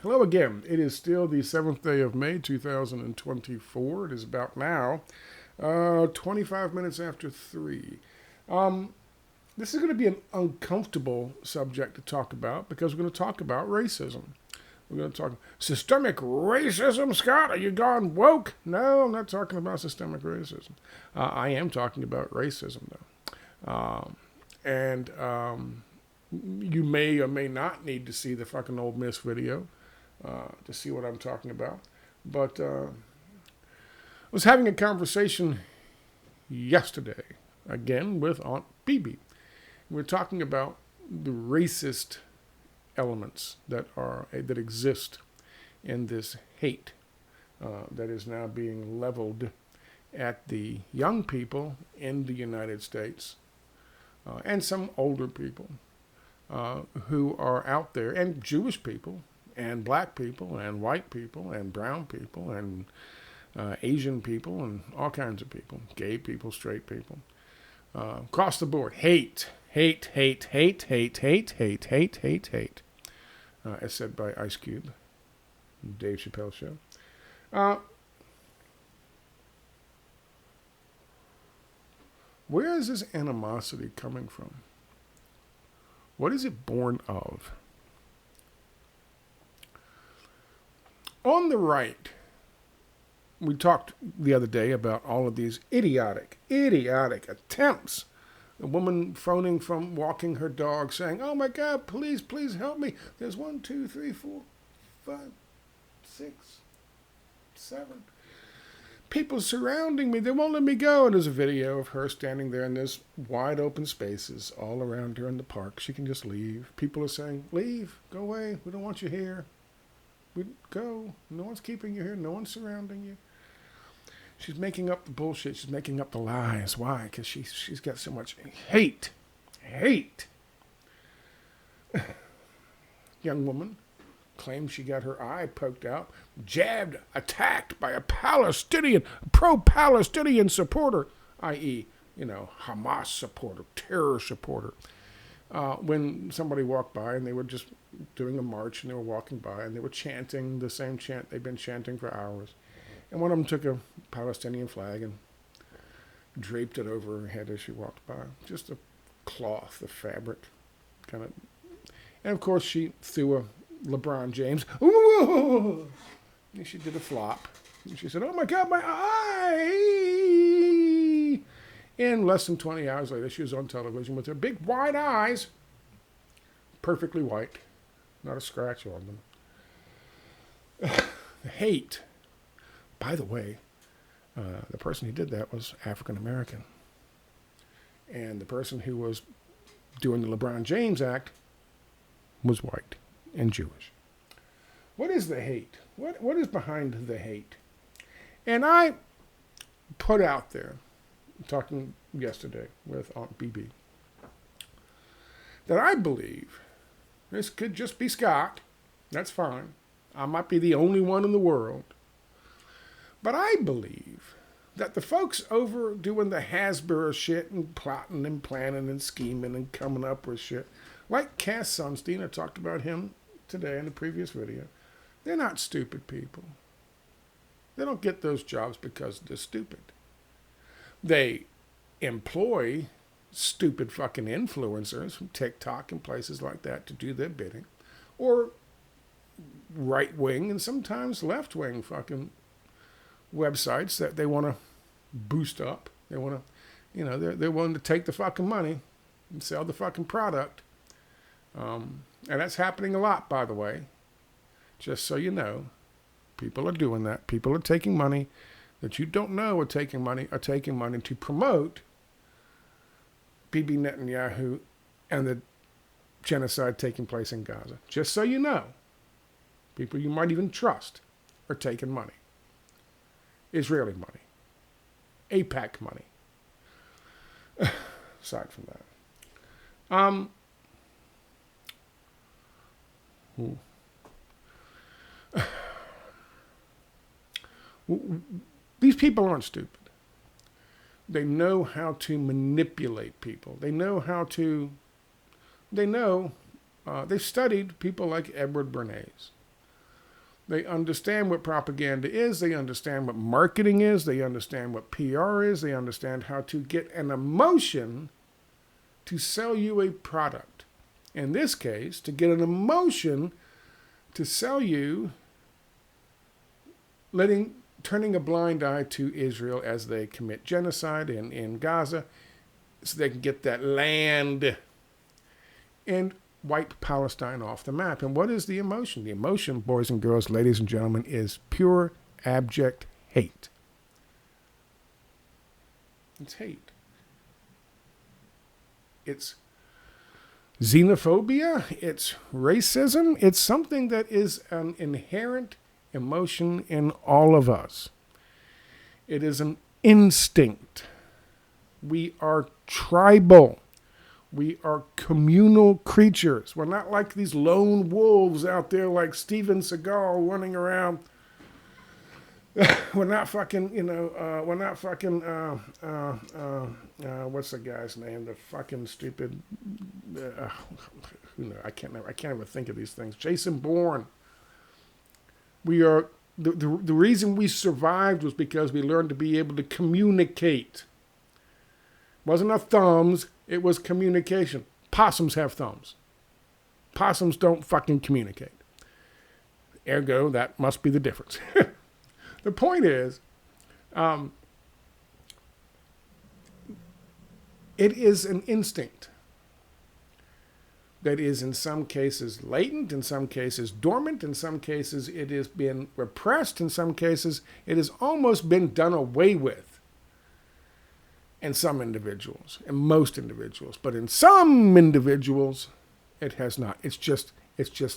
Hello again. It is still the 7th day of May 2024. It is about now 25 minutes after 3. Um, this is going to be an uncomfortable subject to talk about because we're going to talk about racism. We're going to talk systemic racism. Scott, are you gone woke? No, I'm not talking about systemic racism. I am talking about racism, though. And you may or may not need to see the fucking Old Miss video to see what I'm talking about. But I was having a conversation yesterday, again, with Aunt BB. We're talking about the racist elements that exist in this hate that is now being leveled at the young people in the United States and some older people who are out there, and Jewish people, and black people, and white people, and brown people, and Asian people, and all kinds of people, gay people, straight people, across the board. Hate, hate, hate, hate, hate, hate, hate, hate, hate, hate, as said by Ice Cube, Dave Chappelle Show. Where is this animosity coming from? What is it born of? On the right, we talked the other day about all of these idiotic attempts. A woman phoning from walking her dog saying, "Oh my God, please, please help me. There's 1, 2, 3, 4, 5, 6, 7 people surrounding me. They won't let me go." And there's a video of her standing there in this wide open spaces all around her in the park. She can just leave. People are saying, "Leave, go away. We don't want you here. Go. No one's keeping you here. No one's surrounding you." She's making up the bullshit. She's making up the lies. Why? Because she's got so much hate. Hate. Young woman claims she got her eye poked out, jabbed, attacked by a pro-Palestinian supporter, i.e., Hamas supporter, terror supporter. When somebody walked by and they were just doing a march and they were walking by and they were chanting the same chant they've been chanting for hours. And one of them took a Palestinian flag and draped it over her head as she walked by. Just a cloth, a fabric, kind of. And of course she threw a LeBron James. Ooh! And she did a flop. And she said, "Oh my God, my eye!" And less than 20 hours later, she was on television with her big wide eyes, perfectly white, not a scratch on them. Hate. By the way, the person who did that was African American. And the person who was doing the LeBron James act was white and Jewish. What is the hate? What is behind the hate? And I put out there, talking yesterday with Aunt BB, that I believe, this could just be Scott, that's fine, I might be the only one in the world, but I believe that the folks over doing the Hasbro shit and plotting and planning and scheming and coming up with shit, like Cass Sunstein, I talked about him today in the previous video, they're not stupid people. They don't get those jobs because they're stupid. They employ stupid fucking influencers from TikTok and places like that to do their bidding, or right-wing and sometimes left-wing fucking websites that they want to boost up. They want to, they're willing to take the fucking money and sell the fucking product. And that's happening a lot, by the way. Just so you know, people are doing that. People are taking money that you don't know are taking money to promote Bibi Netanyahu and the genocide taking place in Gaza. Just so you know, people you might even trust are taking money. Israeli money. AIPAC money. Aside from that. These people aren't stupid. They know how to manipulate people. They've studied people like Edward Bernays. They understand what propaganda is. They understand what marketing is. They understand what PR is. They understand how to get an emotion to sell you a product. In this case, to get an emotion to sell you turning a blind eye to Israel as they commit genocide in Gaza so they can get that land and wipe Palestine off the map. And what is the emotion? The emotion, boys and girls, ladies and gentlemen, is pure, abject hate. It's hate. It's xenophobia. It's racism. It's something that is an inherent emotion in all of us. It is an instinct. We are tribal. We are communal creatures. We're not like these lone wolves out there like Steven Seagal running around. We're not fucking, we're not fucking, what's the guy's name? The fucking stupid, I can't ever think of these things. Jason Bourne. We are, the reason we survived was because we learned to be able to communicate. It wasn't our thumbs, it was communication. Possums have thumbs. Possums don't fucking communicate. Ergo, that must be the difference. The point is, it is an instinct that is in some cases latent, in some cases dormant, in some cases it has been repressed, in some cases it has almost been done away with in some individuals, in most individuals. But in some individuals, it has not. It's just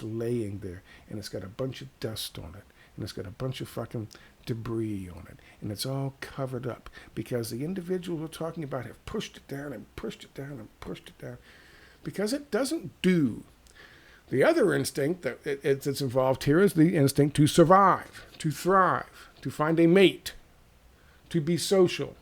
laying there, and it's got a bunch of dust on it, and it's got a bunch of fucking debris on it, and it's all covered up because the individuals we're talking about have pushed it down and pushed it down and pushed it down because it doesn't do. The other instinct that's involved here is the instinct to survive, to thrive, to find a mate, to be social,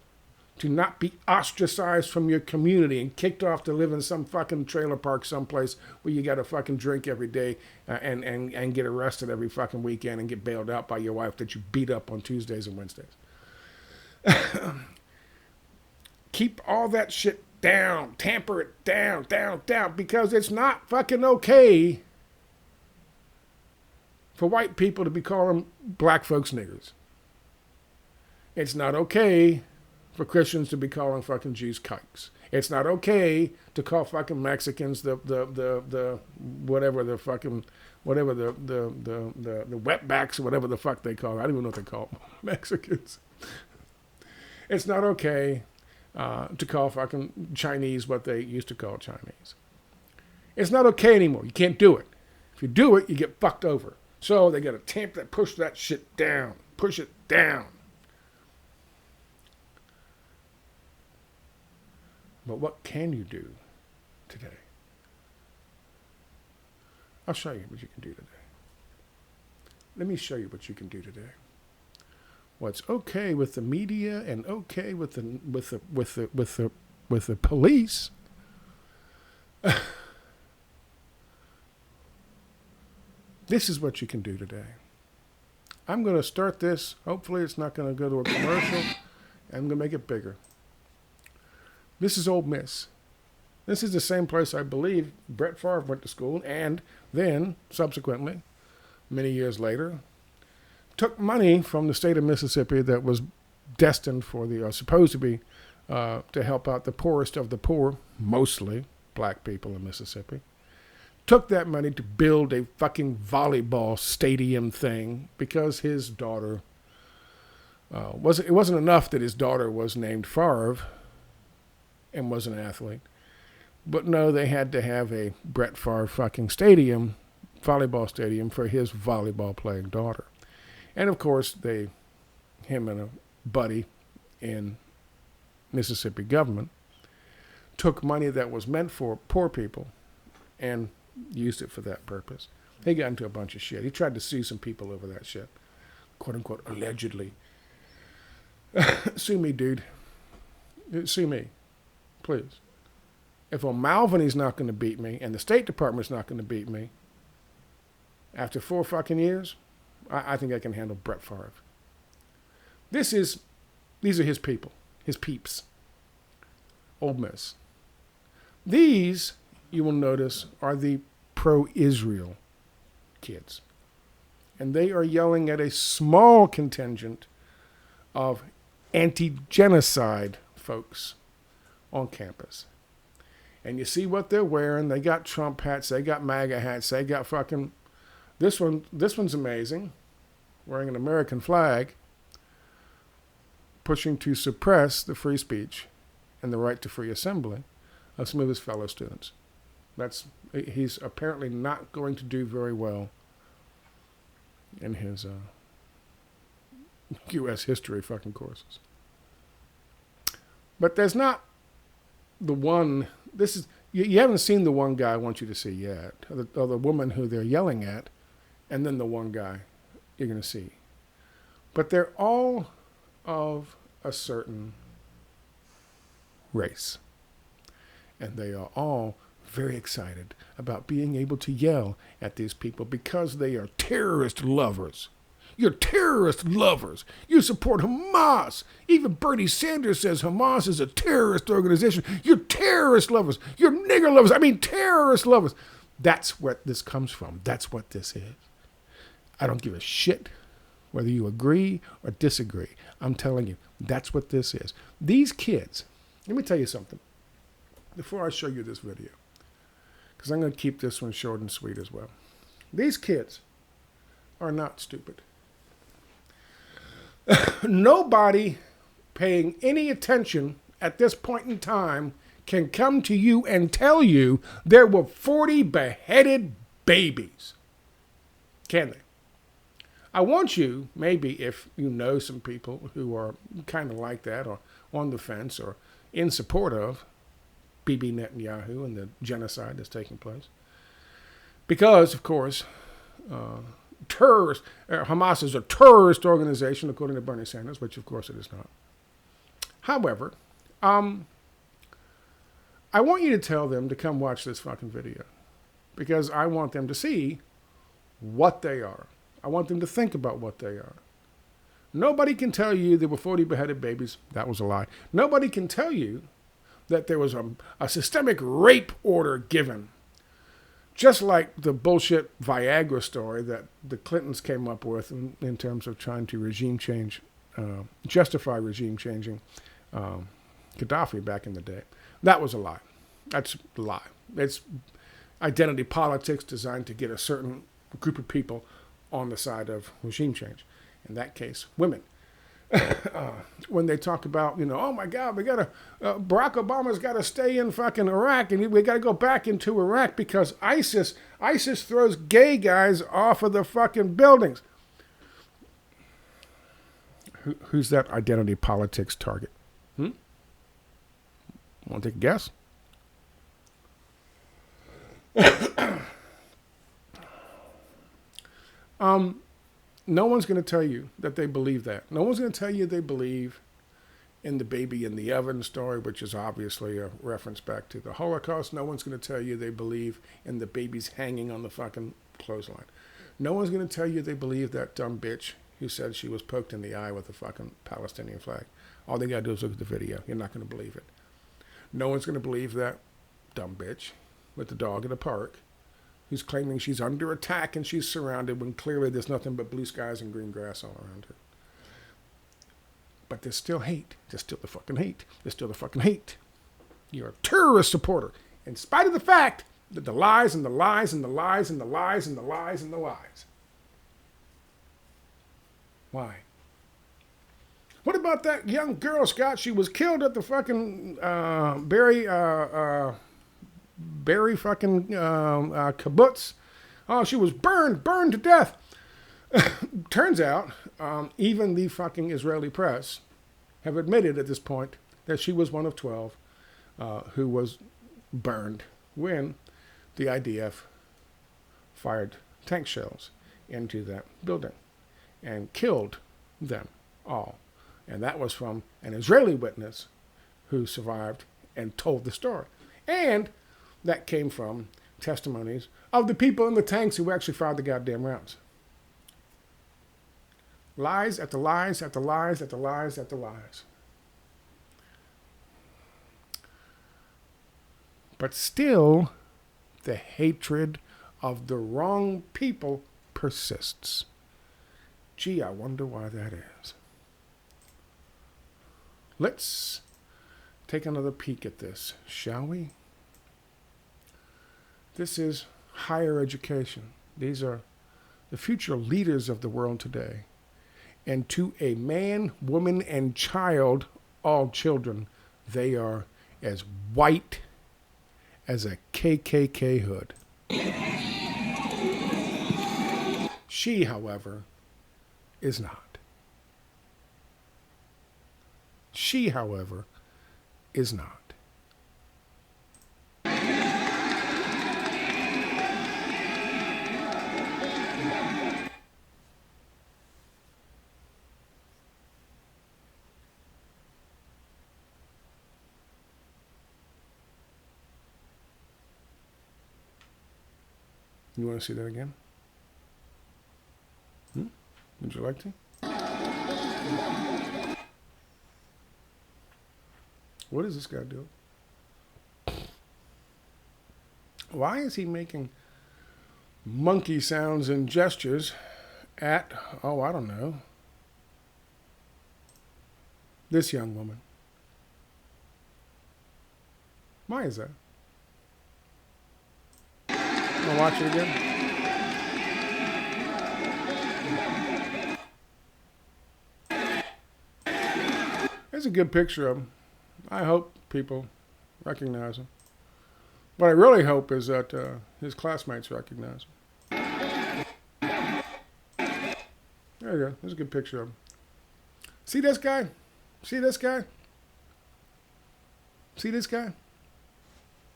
to not be ostracized from your community and kicked off to live in some fucking trailer park someplace where you got to fucking drink every day and get arrested every fucking weekend and get bailed out by your wife that you beat up on Tuesdays and Wednesdays. Keep all that shit down. Tamper it down, because it's not fucking okay for white people to be calling black folks niggers. It's not okay for Christians to be calling fucking Jews kikes. It's not okay to call fucking Mexicans the wetbacks or whatever the fuck they call it. I don't even know what they call them. Mexicans. It's not okay to call fucking Chinese what they used to call Chinese. It's not okay anymore. You can't do it. If you do it, you get fucked over. So they got to push that shit down. Push it down. But what can you do today? I'll show you what you can do today. Let me show you what you can do today. What's okay with the media and okay with the police. This is what you can do today. I'm going to start this. Hopefully it's not going to go to a commercial. I'm going to make it bigger. This is Ole Miss. This is the same place I believe Brett Favre went to school and then, subsequently, many years later, took money from the state of Mississippi that was destined for supposed to be, to help out the poorest of the poor, mostly black people in Mississippi. Took that money to build a fucking volleyball stadium thing because his daughter, it wasn't enough that his daughter was named Favre and was an athlete. But no, they had to have a Brett Favre fucking volleyball stadium for his volleyball playing daughter. And of course, him and a buddy in Mississippi government took money that was meant for poor people and used it for that purpose. He got into a bunch of shit. He tried to sue some people over that shit. Quote unquote, allegedly. Sue me, dude. Sue me. Please. If O'Malvaney's not going to beat me and the State Department's not going to beat me, after 4 fucking years, I think I can handle Brett Favre. These are his people, his peeps. Ole Miss. These, you will notice, are the pro-Israel kids. And they are yelling at a small contingent of anti-genocide folks on campus. And you see what they're wearing. They got Trump hats. They got MAGA hats. They got fucking... This one's amazing. Wearing an American flag. Pushing to suppress the free speech and the right to free assembly of some of his fellow students. He's apparently not going to do very well in his U.S. history fucking courses. But there's not the one... You haven't seen the one guy I want you to see yet, or the woman who they're yelling at, and then the one guy you're going to see. But they're all of a certain race. And they are all very excited about being able to yell at these people because they are terrorist lovers. You're terrorist lovers. You support Hamas. Even Bernie Sanders says Hamas is a terrorist organization. You're terrorist lovers. You're nigger lovers. I mean, terrorist lovers. That's what this comes from. That's what this is. I don't give a shit whether you agree or disagree. I'm telling you, that's what this is. These kids, let me tell you something before I show you this video, because I'm going to keep this one short and sweet as well. These kids are not stupid. Nobody paying any attention at this point in time can come to you and tell you there were 40 beheaded babies. Can they? I want you, maybe if you know some people who are kind of like that or on the fence or in support of Bibi Netanyahu and the genocide that's taking place. Because, of course, Hamas is a terrorist organization, according to Bernie Sanders, which, of course, it is not. However, I want you to tell them to come watch this fucking video because I want them to see what they are. I want them to think about what they are. Nobody can tell you there were 40 beheaded babies. That was a lie. Nobody can tell you that there was a systemic rape order given. Just like the bullshit Viagra story that the Clintons came up with in terms of trying to regime change, justify regime changing Gaddafi back in the day. That was a lie. That's a lie. It's identity politics designed to get a certain group of people on the side of regime change. In that case, women. When they talk about, oh my God, Barack Obama's got to stay in fucking Iraq and we got to go back into Iraq because ISIS throws gay guys off of the fucking buildings. Who's that identity politics target? Want to take a guess? No one's going to tell you that they believe that. No one's going to tell you they believe in the baby in the oven story, which is obviously a reference back to the Holocaust. No one's going to tell you they believe in the babies hanging on the fucking clothesline. No one's going to tell you they believe that dumb bitch who said she was poked in the eye with a fucking Palestinian flag. All they got to do is look at the video. You're not going to believe it. No one's going to believe that dumb bitch with the dog in the park who's claiming she's under attack and she's surrounded when clearly there's nothing but blue skies and green grass all around her. But there's still hate. There's still the fucking hate. There's still the fucking hate. You're a terrorist supporter, in spite of the fact that the lies and the lies and the lies and the lies and the lies and the lies. Why? What about that young Girl Scout? She was killed at the fucking Berry fucking kibbutz. Oh, she was burned to death. Turns out, even the fucking Israeli press have admitted at this point that she was one of 12 who was burned when the IDF fired tank shells into that building and killed them all. And that was from an Israeli witness who survived and told the story. And that came from testimonies of the people in the tanks who actually fired the goddamn rounds. Lies after lies after lies after lies after lies. But still, the hatred of the wrong people persists. Gee, I wonder why that is. Let's take another peek at this, shall we? This is higher education. These are the future leaders of the world today. And to a man, woman, and child, all children, they are as white as a KKK hood. She, however, is not. She, however, is not. You want to see that again? Would you like to? What is this guy doing? Why is he making monkey sounds and gestures at, oh, I don't know, this young woman? Why is that? I'll watch it again. There's a good picture of him. I hope people recognize him. What I really hope is that his classmates recognize him. There you go. There's a good picture of him. See this guy? See this guy? See this guy?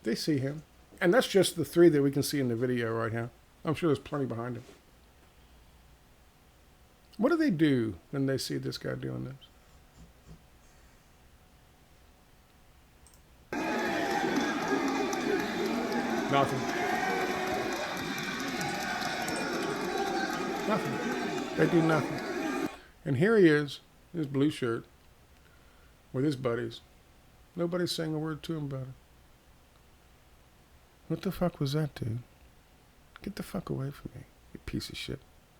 They see him. And that's just the three that we can see in the video right now. I'm sure there's plenty behind him. What do they do when they see this guy doing this? Nothing. Nothing. They do nothing. And here he is, his blue shirt, with his buddies. Nobody's saying a word to him about it. What the fuck was that, dude? Get the fuck away from me, you piece of shit.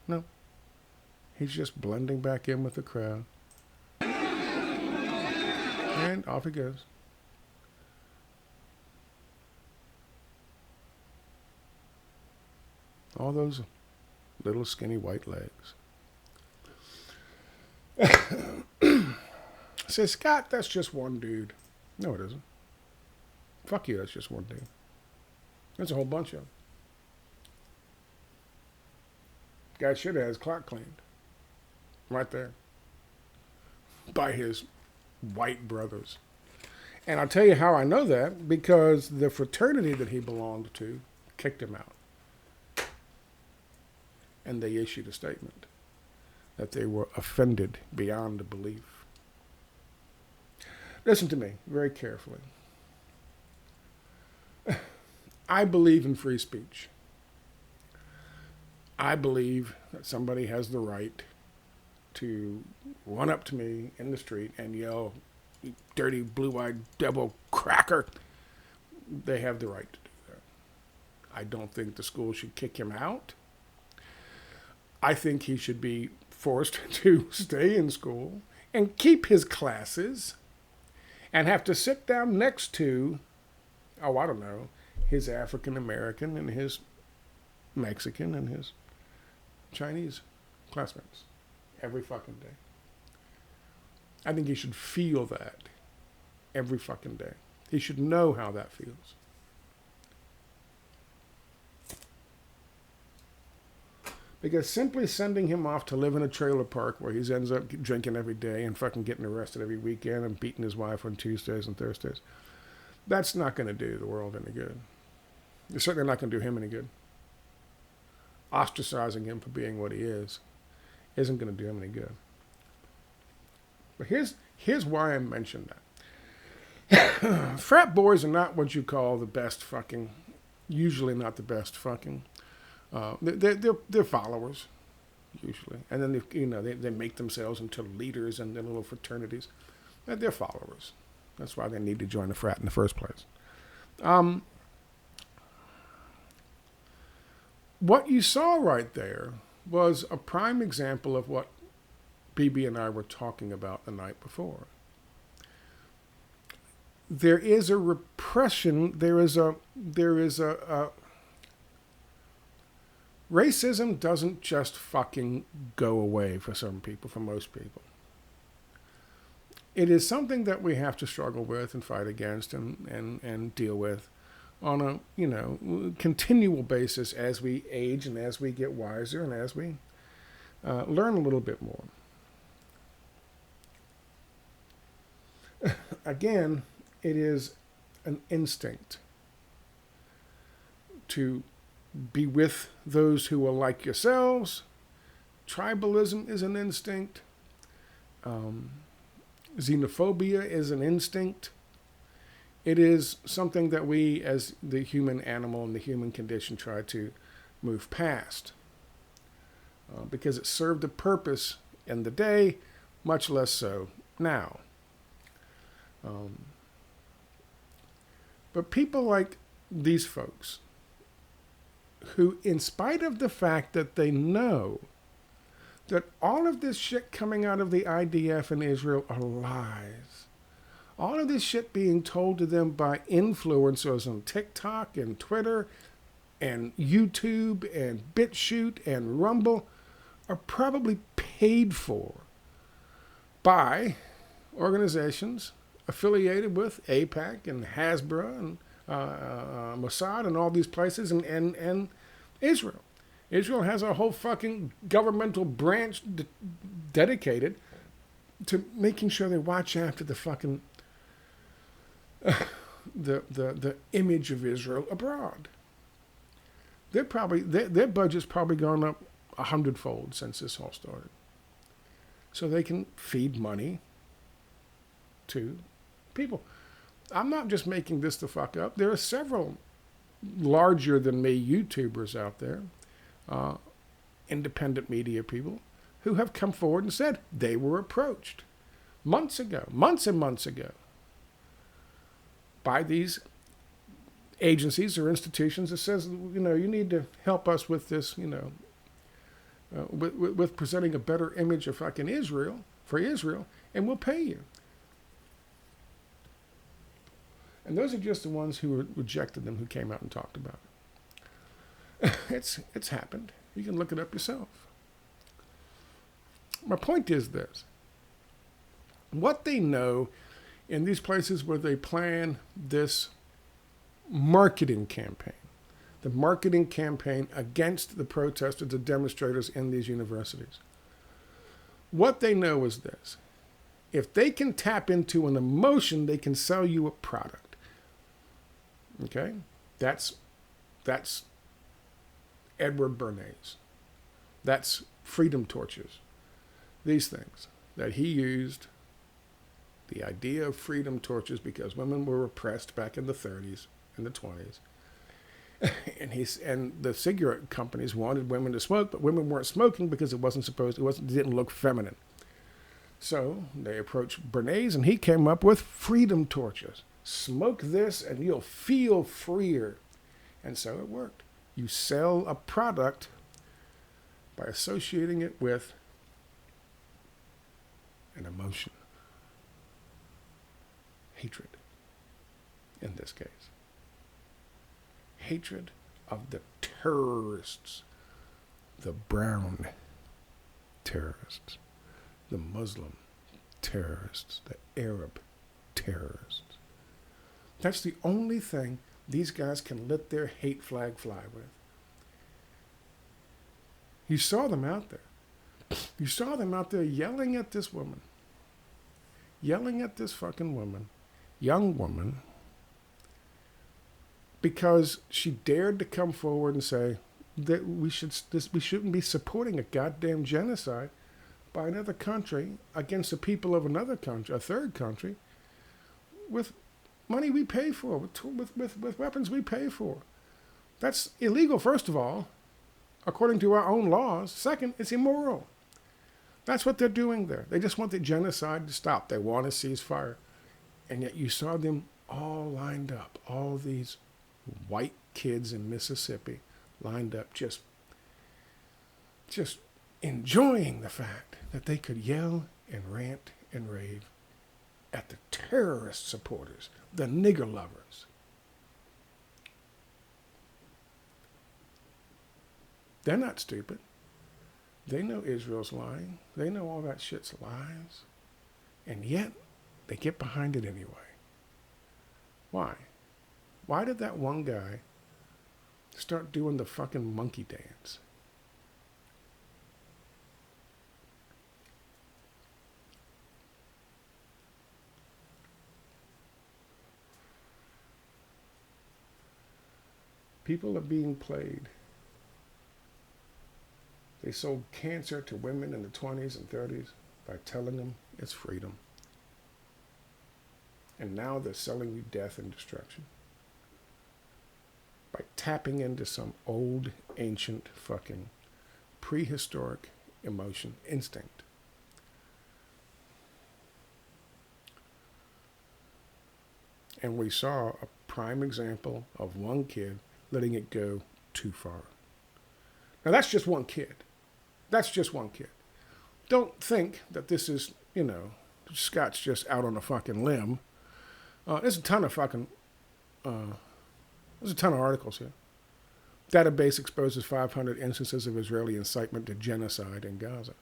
No. He's just blending back in with the crowd. And off he goes. All those little skinny white legs. Say, Scott, that's just one dude. No, it isn't. Fuck you, that's just one dude. There's a whole bunch of them. Guy should have had his clock cleaned. Right there. By his white brothers. And I'll tell you how I know that, because the fraternity that he belonged to kicked him out. And they issued a statement that they were offended beyond belief. Listen to me very carefully. I believe in free speech. I believe that somebody has the right to run up to me in the street and yell, "You dirty blue-eyed devil cracker." They have the right to do that. I don't think the school should kick him out. I think he should be forced to stay in school and keep his classes and have to sit down next to, oh, I don't know, his African American and his Mexican and his Chinese classmates every fucking day. I think he should feel that every fucking day. He should know how that feels. Because simply sending him off to live in a trailer park where he ends up drinking every day and fucking getting arrested every weekend and beating his wife on Tuesdays and Thursdays, that's not going to do the world any good. It's certainly not going to do him any good. Ostracizing him for being what he is isn't going to do him any good. But here's why I mentioned that. Frat boys are not what you call the best fucking, usually not the best fucking. They're followers. usually. And then they make themselves into leaders in their little fraternities. They're followers. That's why they need to join the frat in the first place. What you saw right there was a prime example of what BB and I were talking about the night before. There is a repression. There is a racism doesn't just fucking go away for some people, for most people. It is something that we have to struggle with and fight against and deal with on a continual basis as we age and as we get wiser and as we learn a little bit more. Again, it is an instinct to be with those who are like yourselves. Tribalism is an instinct. Xenophobia is an instinct. It is something that we, as the human animal and the human condition, try to move past because it served a purpose in the day, much less so now. But people like these folks, who, in spite of the fact that they know that all of this shit coming out of the IDF and Israel are lies, all of this shit being told to them by influencers on TikTok and Twitter and YouTube and BitChute and Rumble, are probably paid for by organizations affiliated with AIPAC and Hasbro and Mossad and all these places and Israel. Israel has a whole fucking governmental branch dedicated to making sure they watch after the fucking the image of Israel abroad. Their budget's probably gone up 100-fold since this all started, so they can feed money to people. I'm not just making this the fuck up. There are several larger than me YouTubers out there, independent media people, who have come forward and said they were approached months and months ago, by these agencies or institutions that says, you need to help us with this, with presenting a better image of fucking Israel, for Israel, and we'll pay you. And those are just the ones who rejected them, who came out and talked about it. It's happened. You can look it up yourself. My point is this. What they know in these places where they plan this marketing campaign, the marketing campaign against the protesters, the demonstrators in these universities, what they know is this. If they can tap into an emotion, they can sell you a product. Okay? That's Edward Bernays. That's freedom torches. These things that he used, the idea of freedom torches, because women were oppressed back in the 30s and the 20s. And the cigarette companies wanted women to smoke, but women weren't smoking because it didn't look feminine. So they approached Bernays, and he came up with freedom torches. Smoke this and you'll feel freer. And so it worked. You sell a product by associating it with an emotion. Hatred, in this case. Hatred of the terrorists, the brown terrorists, the Muslim terrorists, the Arab terrorists. That's the only thing these guys can let their hate flag fly with. You saw them out there. You saw them out there yelling at this woman. Yelling at this fucking woman, young woman, because she dared to come forward and say that we shouldn't be supporting a goddamn genocide by another country against the people of another country, a third country, with money we pay for, with weapons we pay for. That's illegal, first of all. according to our own laws. Second, it's immoral. That's what they're doing there. They just want the genocide to stop. They want a ceasefire. And yet you saw them all lined up, all these white kids in Mississippi lined up, just enjoying the fact that they could yell and rant and rave at the terrorist supporters, the nigger lovers. They're not stupid. They know Israel's lying. They know all that shit's lies. And yet, they get behind it anyway. Why? Why did that one guy start doing the fucking monkey dance? People are being played. They sold cancer to women in the 20s and 30s by telling them it's freedom. And now they're selling you death and destruction by tapping into some old, ancient, fucking prehistoric emotion, instinct. And we saw a prime example of one kid letting it go too far. Now that's just one kid. That's just one kid. Don't think that this is, Scott's just out on a fucking limb. There's a ton of articles here. Database exposes 500 instances of Israeli incitement to genocide in Gaza.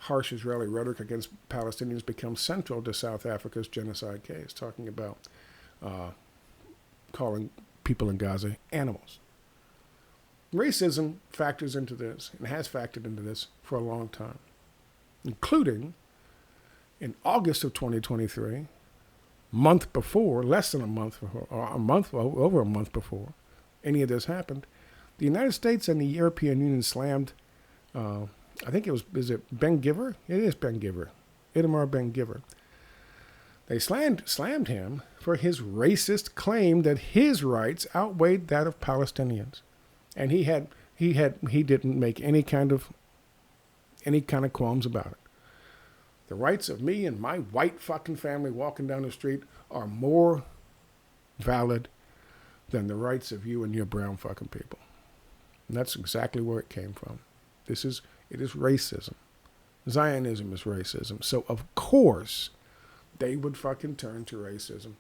Harsh Israeli rhetoric against Palestinians becomes central to South Africa's genocide case, talking about calling people in Gaza animals. Racism factors into this and has factored into this for a long time, including in August of 2023, month before, less than a month before, or over a month before any of this happened, the United States and the European Union slammed, I think is it Ben Giver? It is Ben Giver, Itamar Ben Giver. They slammed him for his racist claim that his rights outweighed that of Palestinians. And he didn't make any kind of qualms about it. The rights of me and my white fucking family walking down the street are more valid than the rights of you and your brown fucking people. And that's exactly where it came from. It is racism. Zionism is racism. So of course they would fucking turn to racism.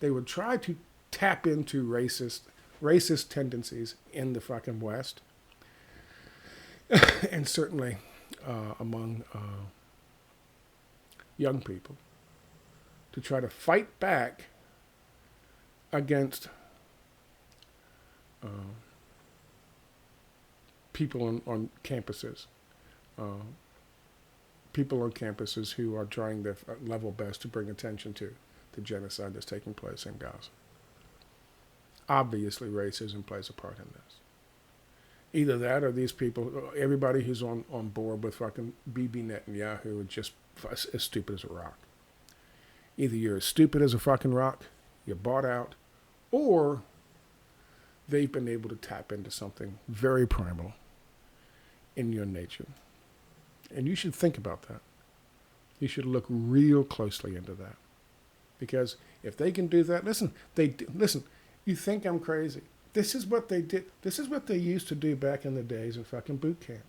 They would try to tap into racist tendencies in the fucking West, and certainly among young people, to try to fight back against people on campuses, who are trying their level best to bring attention to the genocide that's taking place in Gaza. Obviously, racism plays a part in this. Either that or these people, everybody who's on board with fucking Bibi Netanyahu is just as stupid as a rock. Either you're as stupid as a fucking rock, you're bought out, or they've been able to tap into something very primal in your nature. And you should think about that. You should look real closely into that. Because if they can do that, listen, you think I'm crazy. This is what they did. This is what they used to do back in the days in fucking boot camp.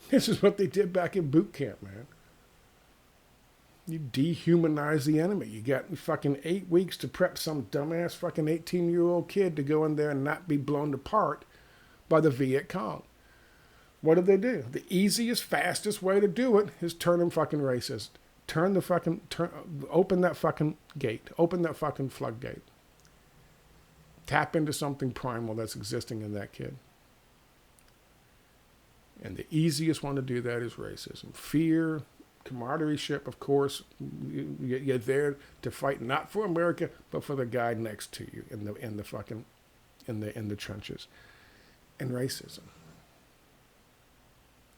This is what they did back in boot camp, man. You dehumanize the enemy. You got fucking 8 weeks to prep some dumbass fucking 18-year-old kid to go in there and not be blown apart by the Viet Cong. What did they do? The easiest, fastest way to do it is turn them fucking racist. Open that fucking gate. Open that fucking floodgate. Tap into something primal that's existing in that kid. And the easiest one to do that is racism. Fear, camaraderie-ship, of course. You're there to fight not for America, but for the guy next to you in the trenches. And racism.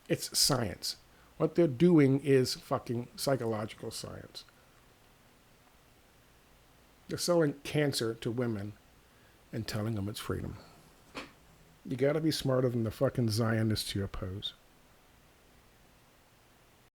It's science. What they're doing is fucking psychological science. They're selling cancer to women and telling them it's freedom. You gotta be smarter than the fucking Zionists you oppose.